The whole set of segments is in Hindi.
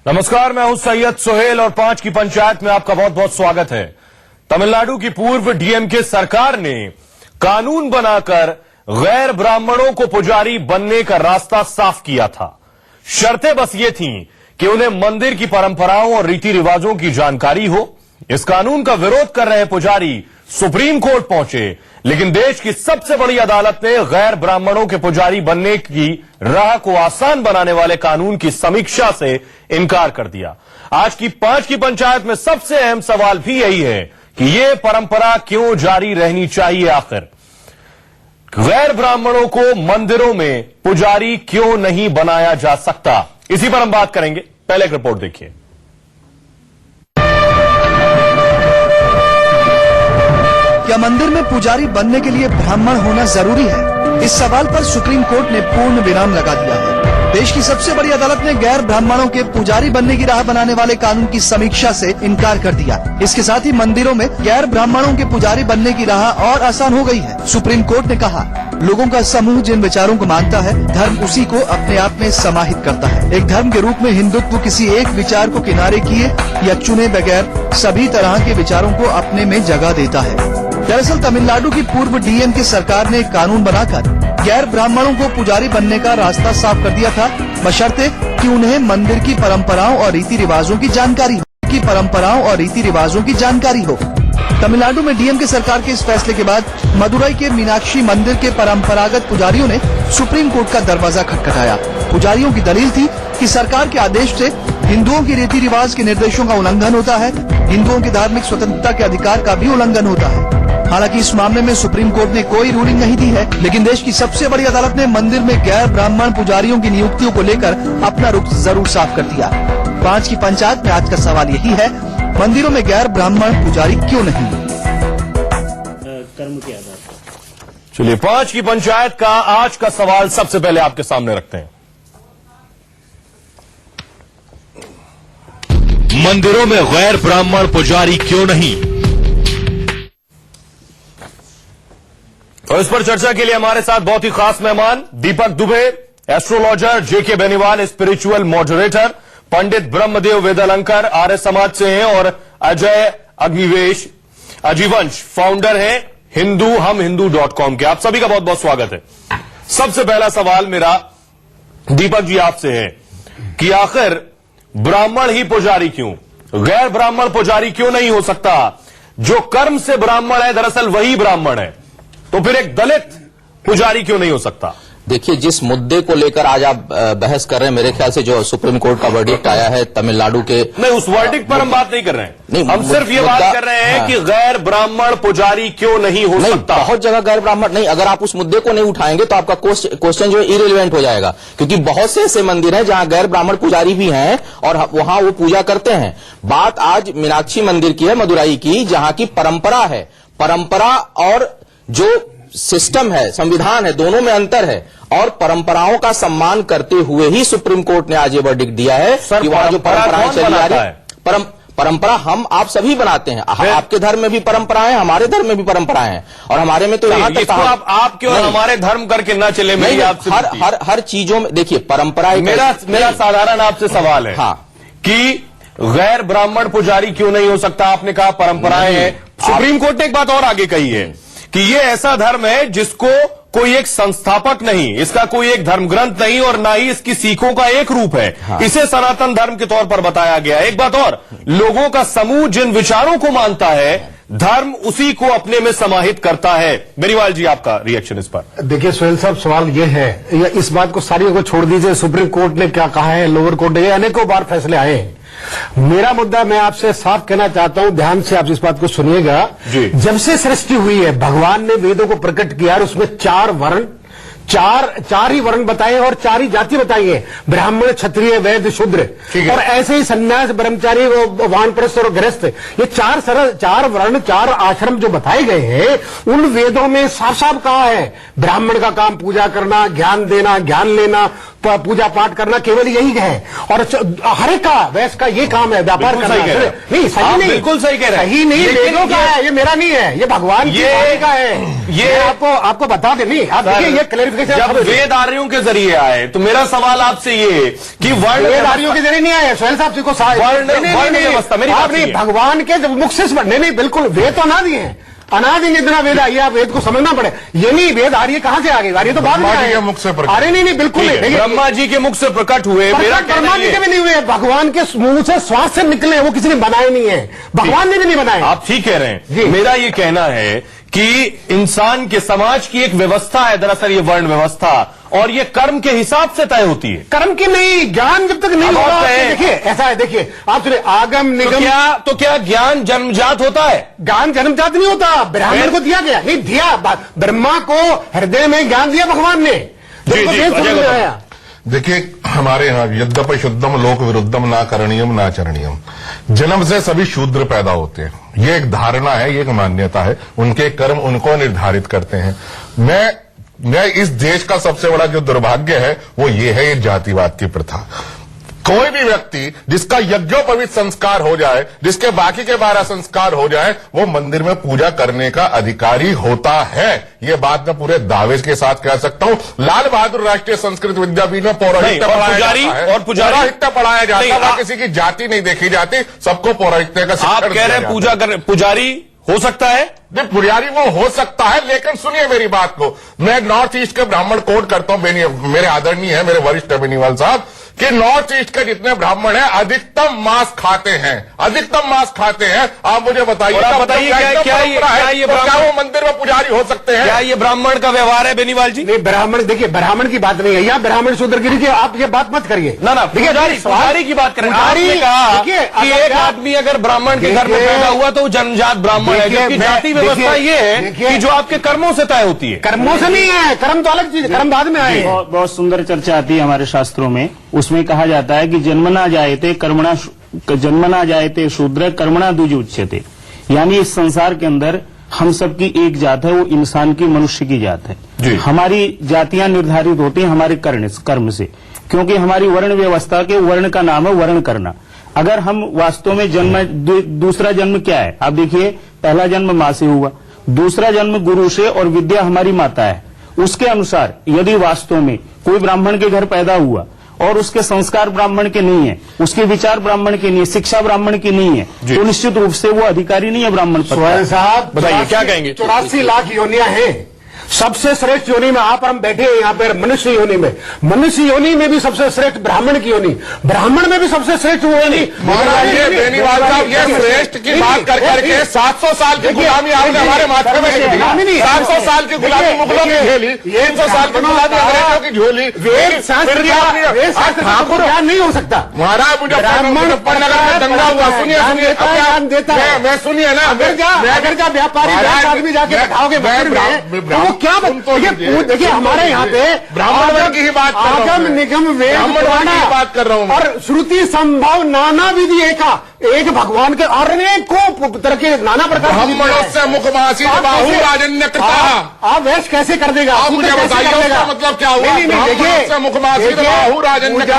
नमस्कार, मैं हूं सैयद सुहेल और 5 की पंचायत में आपका बहुत बहुत स्वागत है। तमिलनाडु की पूर्व डीएमके सरकार ने कानून बनाकर गैर ब्राह्मणों को पुजारी बनने का रास्ता साफ किया था। शर्तें बस ये थीं कि उन्हें मंदिर की परंपराओं और रीति रिवाजों की जानकारी हो। इस कानून का विरोध कर रहे पुजारी सुप्रीम कोर्ट पहुंचे, लेकिन देश की सबसे बड़ी अदालत ने गैर ब्राह्मणों के पुजारी बनने की राह को आसान बनाने वाले कानून की समीक्षा से इनकार कर दिया। आज की 5 की पंचायत में सबसे अहम सवाल भी यही है कि यह परंपरा क्यों जारी रहनी चाहिए। आखिर गैर ब्राह्मणों को मंदिरों में पुजारी क्यों नहीं बनाया जा सकता, इसी पर हम बात करेंगे। पहले एक रिपोर्ट देखिए। क्या मंदिर में पुजारी बनने के लिए ब्राह्मण होना जरूरी है? इस सवाल पर सुप्रीम कोर्ट ने पूर्ण विराम लगा दिया है। देश की सबसे बड़ी अदालत ने गैर ब्राह्मणों के पुजारी बनने की राह बनाने वाले कानून की समीक्षा से इनकार कर दिया। इसके साथ ही मंदिरों में गैर ब्राह्मणों के पुजारी बनने की राह और आसान हो गई है। सुप्रीम कोर्ट ने कहा, लोगों का समूह जिन विचारों को मानता है, धर्म उसी को अपने आप में समाहित करता है। एक धर्म के रूप में हिंदुत्व किसी एक विचार को किनारे किए या चुने बगैर सभी तरह के विचारों को अपने में जगह देता है। दरअसल तमिलनाडु की पूर्व डीएमके सरकार ने एक कानून बनाकर गैर ब्राह्मणों को पुजारी बनने का रास्ता साफ कर दिया था, बशर्ते कि उन्हें मंदिर की परंपराओं और रीति रिवाजों की जानकारी हो। तमिलनाडु में डीएमके सरकार के इस फैसले के बाद मदुरई के मीनाक्षी मंदिर के परंपरागत पुजारियों ने सुप्रीम कोर्ट का दरवाजा खटखटाया। पुजारियों की दलील थी कि सरकार के आदेश से हिंदुओं के रीति रिवाज के निर्देशों का उल्लंघन होता है, हिंदुओं की धार्मिक स्वतंत्रता के अधिकार का भी उल्लंघन होता है। हालांकि इस मामले में सुप्रीम कोर्ट ने कोई रूलिंग नहीं दी है, लेकिन देश की सबसे बड़ी अदालत ने मंदिर में गैर ब्राह्मण पुजारियों की नियुक्तियों को लेकर अपना रुख जरूर साफ कर दिया। 5 की पंचायत में आज का सवाल यही है, मंदिरों में गैर ब्राह्मण पुजारी क्यों नहीं? कर्म के आधार पर। चलिए 5 की पंचायत का आज का सवाल सबसे पहले आपके सामने रखते हैं। मंदिरों में गैर ब्राह्मण पुजारी क्यों नहीं? और इस पर चर्चा के लिए हमारे साथ बहुत ही खास मेहमान दीपक दुबे, एस्ट्रोलॉजर, जेके बेनीवाल, स्पिरिचुअल मॉडरेटर, पंडित ब्रह्मदेव वेदालंकर आर्य समाज से हैं, और अजय अग्निवेश अजीवंश फाउंडर हैं hindu.com के। आप सभी का बहुत बहुत स्वागत है। सबसे पहला सवाल मेरा दीपक जी आपसे है कि आखिर ब्राह्मण ही पुजारी क्यों, गैर ब्राह्मण पुजारी क्यों नहीं हो सकता? जो कर्म से ब्राह्मण है दरअसल वही ब्राह्मण है, तो फिर एक दलित पुजारी क्यों नहीं हो सकता? देखिए, जिस मुद्दे को लेकर आज आप बहस कर रहे हैं, मेरे ख्याल से जो सुप्रीम कोर्ट का वर्डिक्ट आया है तमिलनाडु के, नहीं, उस वर्डिक्ट पर हम बात नहीं कर रहे हैं। नहीं, हम सिर्फ ये बात कर रहे हैं कि गैर ब्राह्मण पुजारी क्यों नहीं हो सकता। बहुत जगह गैर ब्राह्मण नहीं, अगर आप उस मुद्दे को नहीं उठाएंगे तो आपका क्वेश्चन जो है इरेलीवेंट हो जाएगा, क्योंकि बहुत से ऐसे मंदिर हैं जहां गैर ब्राह्मण पुजारी भी हैं और वहां वो पूजा करते हैं। बात आज मीनाक्षी मंदिर की है, मदुरई की, जहां की परंपरा है। परंपरा और जो सिस्टम है, संविधान है, दोनों में अंतर है, और परंपराओं का सम्मान करते हुए ही सुप्रीम कोर्ट ने आज ये वर्डिक्ट दिया है कि वहां जो परंपराएं चली आ रही है, परंपरा हम आप सभी बनाते हैं। आपके धर्म में भी परंपराएं, हमारे धर्म में भी परंपराएं हैं, और हमारे में तो यहाँ तक आप क्यों हमारे धर्म करके ना चले? मेरी आपसे हर चीजों में देखिए परंपरा। मेरा साधारण आपसे सवाल है कि गैर ब्राह्मण पुजारी क्यों नहीं हो सकता? आपने कहा परंपराएं हैं। सुप्रीम कोर्ट ने एक बात और आगे कही है कि ये ऐसा धर्म है जिसको कोई एक संस्थापक नहीं, इसका कोई एक धर्म ग्रंथ नहीं, और ना ही इसकी सीखों का एक रूप है। इसे सनातन धर्म के तौर पर बताया गया। एक बात और, लोगों का समूह जिन विचारों को मानता है, धर्म उसी को अपने में समाहित करता है। बेनीवाल जी, आपका रिएक्शन इस पर? देखिए सुहेल साहब, सवाल ये है, इस बात को सारियों को छोड़ दीजिए, सुप्रीम कोर्ट ने क्या कहा है, लोअर कोर्ट ने, अनेकों बार फैसले आए हैं। मेरा मुद्दा मैं आपसे साफ कहना चाहता हूं, ध्यान से आप इस बात को सुनिएगा। जब से सृष्टि हुई है, भगवान ने वेदों को प्रकट किया और उसमें 4 वर्ण, चार ही वर्ण बताए और 4 ही जाति बताई है, ब्राह्मण, क्षत्रिय, वैश्य, शूद्र, और ऐसे ही सन्यास, ब्रह्मचारी, वानप्रस्थ और गृहस्थ। ये 4 वर्ण, 4 आश्रम जो बताए गए हैं, उन वेदों में साफ साफ कहा है ब्राह्मण का काम पूजा करना, ज्ञान देना, ज्ञान लेना, पूजा पाठ करना केवल यही है। और हर एक का वैश्य का ये काम है, व्यापार करना। नहीं, सही नहीं, बिल्कुल सही कह रहे हैं। सही नहीं, वेदों का है, ये मेरा नहीं है, ये भगवान की वाणी का है। ये आपको बता दे। नहीं, आप देखिए, ये क्लैरिफिकेशन जब वेद आर्यों के जरिए आए तो मेरा सवाल आपसे ये कि वर्ण वेद आर्यों के जरिए नहीं आए, सोहेल साहब जी को भगवान के मुख से नहीं, बिल्कुल वेद तो अनादि है, अनादि निद्रा वेद आई, आप वेद को समझना पड़े। ये नहीं, वेद आर्य कहां से आ गए? आर्य तो बाद में आए, मुख से प्रकट। अरे नहीं, बिल्कुल नहीं, ब्रह्मा जी के मुख से प्रकट हुए। मेरा ब्रह्मा जी के भी नहीं हुए, भगवान के मुंह से श्वास से निकले, वो किसी ने बनाए नहीं है, भगवान ने भी नहीं बनाए। आप ठीक कह रहे हैं। मेरा ये कहना है कि इंसान के समाज की एक व्यवस्था है दरअसल ये वर्ण व्यवस्था, और ये कर्म के हिसाब से तय होती है। कर्म की नहीं, ज्ञान जब तक नहीं होगा। देखिए ऐसा है, देखिए आप सुनिए, आगम निगम तो क्या ज्ञान जन्मजात होता है? ज्ञान जन्मजात नहीं होता, ब्राह्मण को दिया गया। नहीं दिया, ब्रह्मा को हृदय में ज्ञान दिया भगवान ने। आया देखिए, हमारे यहाँ यद्यपि शुद्धम लोक विरुद्धम ना करणीयम ना चरणीयम, जन्म से सभी शूद्र पैदा होते हैं। ये एक धारणा है, ये एक मान्यता है, उनके कर्म उनको निर्धारित करते हैं। मैं इस देश का सबसे बड़ा जो दुर्भाग्य है वो ये है, ये जातिवाद की प्रथा। कोई भी व्यक्ति जिसका यज्ञोपवीत संस्कार हो जाए, जिसके बाकी के 12 संस्कार हो जाए, वो मंदिर में पूजा करने का अधिकारी होता है। ये बात मैं पूरे दावे के साथ कह सकता हूँ। लाल बहादुर राष्ट्रीय संस्कृत विद्यापीठ में पौरोहित्य पढ़ाया जाता है, वहां किसी की जाति नहीं देखी जाती, सबको पौरोहित्य का शिक्षण आप कह रहे हैं पुजारी हो सकता है? पुजारी वो हो सकता है, लेकिन सुनिए मेरी बात को। मैं नॉर्थ ईस्ट के ब्राह्मण कोड करता हूं, मेरे आदरणीय है, मेरे वरिष्ठ बेनीवाल साहब, कि नॉर्थ ईस्ट के जितने ब्राह्मण हैं अधिकतम मांस खाते हैं, अधिकतम मांस खाते हैं। आप मुझे बताइए, क्या वो मंदिर में पुजारी हो सकते हैं? क्या ये ब्राह्मण का व्यवहार है बेनीवाल जी? नहीं, ब्राह्मण देखिए, ब्राह्मण की बात नहीं है, या ब्राह्मण शूद्रगिरी की आप ये बात मत करिए। ना देखिए, पुजारी की बात करें। आपने कहा कि एक आदमी अगर ब्राह्मण के घर में पैदा हुआ तो वो जन्मजात ब्राह्मण है, जबकि जाति व्यवस्था ये है कि जो आपके कर्मों से तय होती है। कर्मों से नहीं है, कर्म तो अलग चीज, कर्म बाद में आए। बहुत सुंदर चर्चा आती है हमारे शास्त्रों में, उसमें कहा जाता है कि जन्मना जायते शूद्र कर्मणा द्विज उच्यते। यानी इस संसार के अंदर हम सबकी एक जात है, वो इंसान की, मनुष्य की जात है। हमारी जातियां निर्धारित होती हैं हमारे कर्म से, क्योंकि हमारी वर्ण व्यवस्था के वर्ण का नाम है वर्ण करना। अगर हम वास्तव में दूसरा जन्म क्या है? आप देखिए, पहला जन्म मां से हुआ, दूसरा जन्म गुरु से, और विद्या हमारी माता है। उसके अनुसार यदि वास्तव में कोई ब्राह्मण के घर पैदा हुआ और उसके संस्कार ब्राह्मण के नहीं है, उसके विचार ब्राह्मण के नहीं है, शिक्षा ब्राह्मण की नहीं है, तो निश्चित रूप से वो अधिकारी नहीं है ब्राह्मण पद। सोहेल साहब बताइए क्या कहेंगे? 84 लाख योनियां हैं, सबसे श्रेष्ठ योनि में आप हम बैठे हैं यहाँ पर, मनुष्य योनि में। मनुष्य योनि में भी सबसे श्रेष्ठ ब्राह्मण की योनि, ब्राह्मण में भी सबसे श्रेष्ठ योनि। बेनीवाल साहब, ये श्रेष्ठ की बात कर करके 700 साल की गुलामी आपने हमारे माथे में झेली, 700 साल की गुलामी मुगलों की झेली, 300 साल की गुलामी अंग्रेजों की झोली। वेद शास्त्र ठाकुर ज्ञान नहीं हो सकता। महाराज मुजफ्फरनगर में दंगा हुआ, सुनिए ज्ञान देता है। मैं सुनिए ना, अगर क्या व्यापारी आदमी जाके बैठाओगे क्या? देखिए हमारे यहाँ पे ब्राह्मण की ही बात कर रहा हूं, आगम निगम वेद ब्राह्मण की बात कर रहा हूं, और श्रुति संभव नाना विधि एक भगवान के अनेकों तरह के नाना प्रकार ब्राह्मणों से मुखमासी बाहु राजन्य करता। आप वैश कैसे कर देगा? आप मुझे बताइए उसका मतलब क्या हुआ? ब्राह्मणों से मुखमासी बाहु राजन्य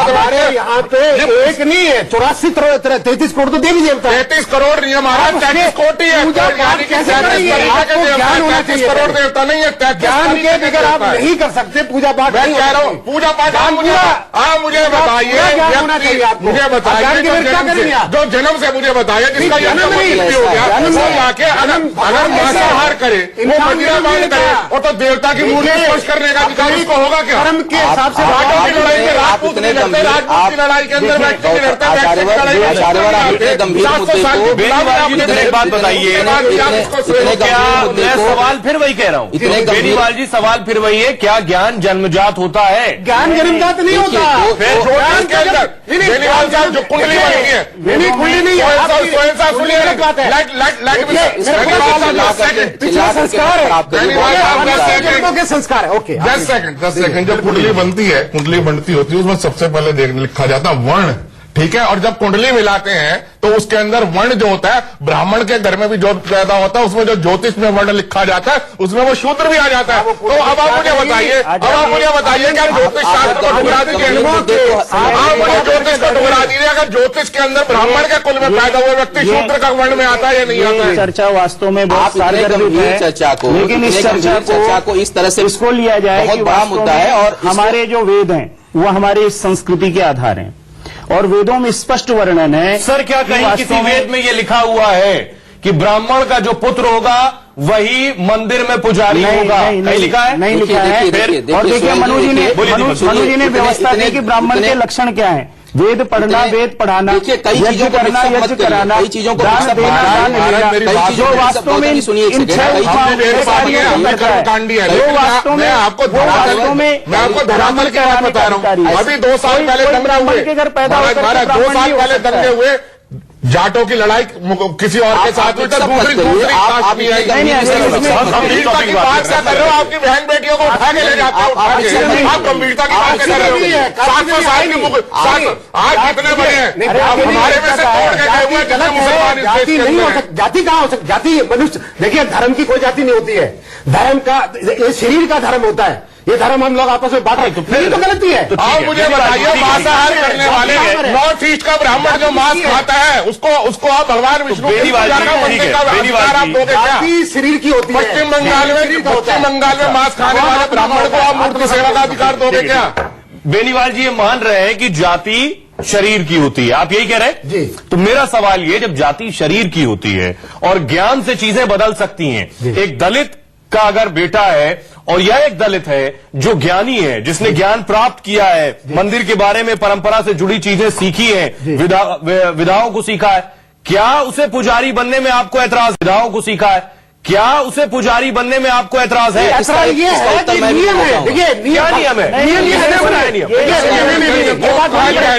हमारे यहाँ पे एक नहीं है, 33 करोड़ तो देवी देवता, 33 करोड़ नहीं है महाराज, 33 कोटि है। ज्ञान होना चाहिए, करोड़ देवता नहीं है, ज्ञान के बगैर आप नहीं कर सकते पूजा पाठ। मैं कह रहा हूँ पूजा पाठ। मुझे बताइए, मुझे बताइए जो जन्म से मुझे बताइए जिसका जन्म हो गया, जाके अगर मांसाहार करे, वो मदिरा पान करे, और तो देवता की मूर्ति स्पर्श करने का अधिकार उसको होगा क्या? कर्म के हिसाब से लड़ाई में राजपूत नहीं लड़ते, राजपूत की लड़ाई के अंदर व्यक्ति नहीं लड़ता। एक बात बताइए, सवाल फिर वही कह रहा हूँ बेनीवाल जी, सवाल फिर वही है, क्या ज्ञान जन्मजात होता है? ज्ञान जन्मजात नहीं होता। बेनीवाल साहब जो कुंडली बनी है, कुंडली नहीं है, सोहेल साहब सुनिए, पिछला संस्कार है, संस्कार है। ओके, 10 सेकंड जब कुंडली बनती है, कुंडली बनती होती है, उसमें सबसे पहले लिखा जाता है वर्ण, ठीक है। और जब कुंडली मिलाते हैं तो उसके अंदर वर्ण जो होता है, ब्राह्मण के घर में भी जो पैदा होता है उसमें जो ज्योतिष में वर्ण लिखा जाता है उसमें वो शूद्र भी आ जाता है। तो अब आप मुझे बताइए, क्या ज्योतिष शास्त्र को ठुकरा दीजिए, आप मुझे ज्योतिष को ठुकरा दीजिए, अगर ज्योतिष के अंदर ब्राह्मण के कुल में पैदा हुआ व्यक्ति शूद्र का वर्ण में आता है या नहीं आता है? चर्चा वास्तव में बहुत गंभीर चर्चा को, लेकिन इस चर्चा को इस तरह से इसको लिया जाए बहुत कि बड़ा मुद्दा है। और हमारे जो वेद हैं वो हमारे इस संस्कृति के आधार हैं और वेदों में स्पष्ट वर्णन है। सर क्या कहीं किसी वेद में ये लिखा हुआ है कि ब्राह्मण का जो पुत्र होगा वही मंदिर में पुजारी होगा? नहीं लिखा है, नहीं लिखा है। और देखिए मनु जी ने व्यवस्था दी कि ब्राह्मण के लक्षण क्या है, वेद पढ़ना, वेद पढ़ाना, यज्ञ करना, यज्ञ कराना, कई चीजों को दान देना, दान लेना, जो वास्तव में इन मैं आपको धरातल की बात बता रहा हूँ। अभी 2 साल पहले दंगे हुए, 2 साल पहले दंगे हुए, जाटों की लड़ाई किसी और के साथ हुई, दूसरी कास्ट भी आई। गंभीरता की बात क्या कर रहे हो? आपकी बहन बेटियों को उठा के ले जाते हो, आप गंभीरता की बात कर रहे हो? 700 साल की आज कितने बड़े हैं, हमारे में से तोड़ के गए हुए कितने मुसलमान इस देश के अंदर? जाति कहाँ हो सकती? जाति मनुष्य, देखिए धर्म की कोई जाति नहीं होती है। धर्म का ये शरीर का धर्म होता है, ये धर्म हम लोग आपस में बांट रहे हैं, तो गलती है। आप मुझे बताइए, मांसाहार करने वाले नॉर्थ ईस्ट का ब्राह्मण जो मांस खाता है उसको आप भगवान विष्णु के पूजा का बनने का अधिकार आप दोगे क्या? शरीर की होती है। पश्चिम बंगाल में मांस खाने वाले ब्राह्मण को आप मूर्त सेवा का अधिकार दोगे क्या? बेनीवाल जी ये मान रहे हैं कि जाति शरीर की होती है, आप यही कह रहे हैं जी। तो मेरा सवाल ये, जब जाति शरीर की होती है और ज्ञान से चीजें बदल सकती हैं, एक दलित का अगर बेटा है और यह एक दलित है जो ज्ञानी है, जिसने ज्ञान प्राप्त किया है, मंदिर के बारे में परंपरा से जुड़ी चीजें सीखी हैं, विधाओं को सीखा है, क्या उसे पुजारी बनने में आपको ऐतराज? विधाओं को सीखा है, क्या उसे पुजारी बनने में आपको ऐतराज है? ऐतराज ये है कि नियम है। देखिए क्या नियम है?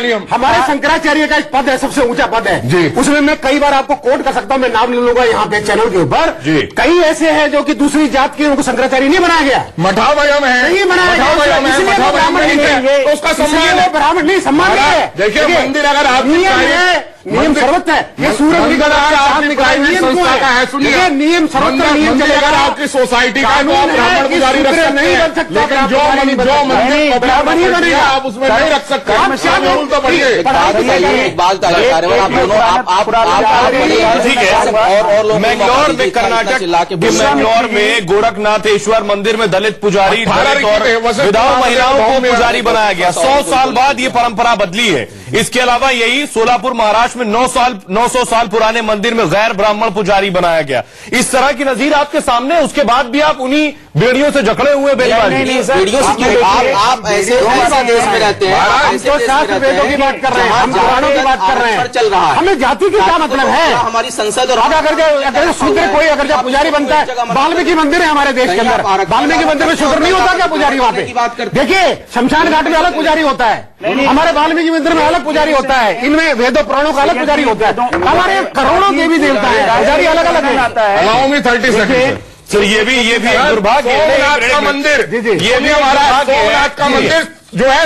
नियम हमारे शंकराचार्य का एक पद है, सबसे ऊंचा पद है जी। उसमें मैं कई बार आपको कोट कर सकता हूं, मैं नाम ले लूंगा यहाँ पे चैनल के ऊपर। कई ऐसे हैं जो कि दूसरी जात के, उनको शंकराचार्य नहीं बनाया गया, मठावयम है, नहीं बनाया गया, ब्राह्मण नहीं है, तो उसका सम्मान है। ब्राह्मण नहीं, सम्मान है। देखिए मंदिर अगर आप नियम सर्वोच्च है, ये सूरज संस्था का है, सुनिए नियम सर्वोच्च नियम चलेगा। आपकी सोसाइटी का तो आप ब्राह्मण पुजारी रख सकते नहीं बन सकता, लेकिन जो मंदिर ब्राह्मण ही बनेगा आप उसमें नहीं रख सकते। रूल तो बढ़िए। ठीक है, मैंगलोर में कर्नाटक के मैंगलोर में गोरखनाथेश्वर मंदिर में दलित पुजारी विधवा महिलाओं को पुजारी बनाया गया। 100 साल बाद ये परंपरा बदली है। इसके अलावा यही सोलापुर महाराष्ट्र में 900 साल पुराने मंदिर में गैर ब्राह्मण पुजारी बनाया गया। इस तरह की नजीर आपके सामने, उसके बाद भी आप उन्हीं बेड़ियों से जकड़े हुए आप ऐसे देश में रहते हैं, हम तो शास्त्र वेदों की बात कर रहे हैं, हम पुराणों की बात कर रहे हैं, चल रहा है। हमें जाति की क्या मतलब है? हमारी संसद और अगर शूद्र कोई अगर जब पुजारी बनता है, वाल्मीकि मंदिर है हमारे देश के अंदर, वाल्मीकि मंदिर में शूद्र नहीं होता क्या पुजारी? वहाँ पे देखिए शमशान घाट में अलग पुजारी होता है, हमारे वाल्मीकि मंदिर में अलग पुजारी होता है, इनमें वेदों पुराणों का अलग पुजारी होता है, हमारे करोड़ों देवी देवता है, पुजारी अलग अलग है। 30 सेकंड सर, ये भी एक दुर्भाग्य है। सोमनाथ का मंदिर, ये भी हमारा सोमनाथ का मंदिर जो है